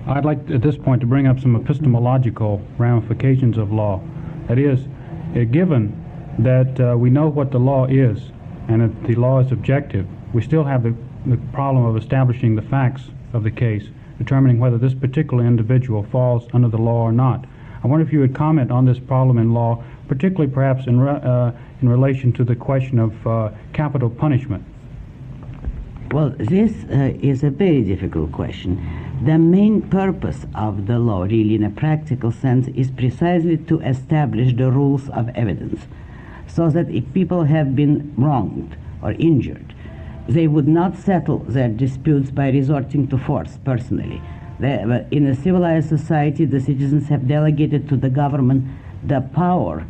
I'd like at this point to bring up some epistemological ramifications of law. That is, given that we know what the law is, and that the law is objective, we still have the problem of establishing the facts of the case, determining whether this particular individual falls under the law or not. I wonder if you would comment on this problem in law, particularly perhaps in relation to the question of capital punishment. Well, this is a very difficult question. The main purpose of the law, really in a practical sense, is precisely to establish the rules of evidence, so that if people have been wronged or injured, they would not settle their disputes by resorting to force personally. In a civilized society, the citizens have delegated to the government the power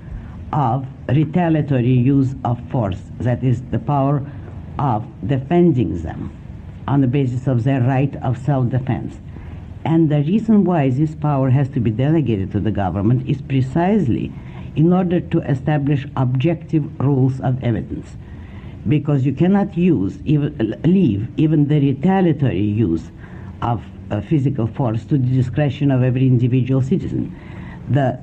of retaliatory use of force, that is, the power of defending them on the basis of their right of self-defense. And the reason why this power has to be delegated to the government is precisely in order to establish objective rules of evidence, because you cannot leave even the retaliatory use of physical force to the discretion of every individual citizen. The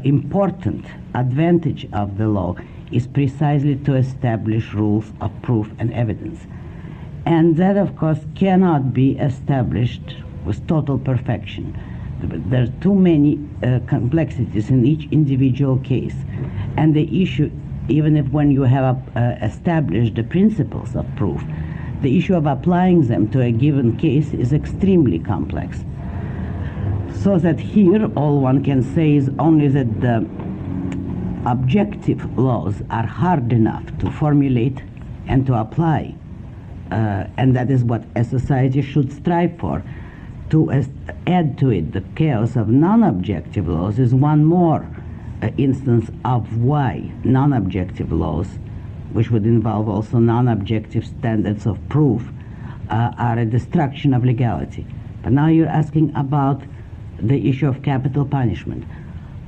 important advantage of the law is precisely to establish rules of proof and evidence. And that, of course, cannot be established with total perfection. There are too many complexities in each individual case. And the issue, even if when you have established the principles of proof, the issue of applying them to a given case is extremely complex. So that here all one can say is only that the objective laws are hard enough to formulate and to apply, and that is what a society should strive for. To add to it the chaos of non-objective laws is one more instance of why non-objective laws, which would involve also non-objective standards of proof, are a destruction of legality. But now you're asking about the issue of capital punishment.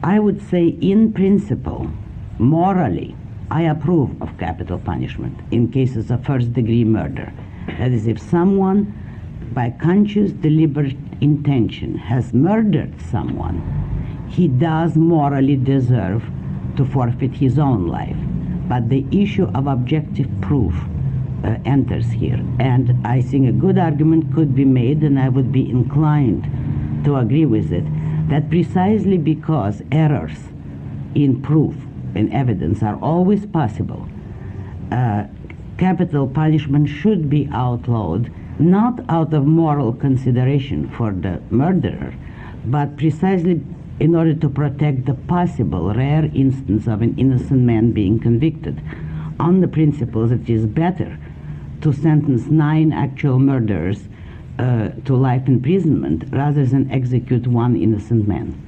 I would say, in principle, morally, I approve of capital punishment in cases of first-degree murder. That is, if someone, by conscious, deliberate intention, has murdered someone, he does morally deserve to forfeit his own life. But the issue of objective proof enters here. And I think a good argument could be made, and I would be inclined to agree with it, that precisely because errors in proof and evidence are always possible, capital punishment should be outlawed, not out of moral consideration for the murderer, but precisely in order to protect the possible rare instance of an innocent man being convicted, on the principle that it is better to sentence 9 actual murderers to life imprisonment rather than execute one innocent man.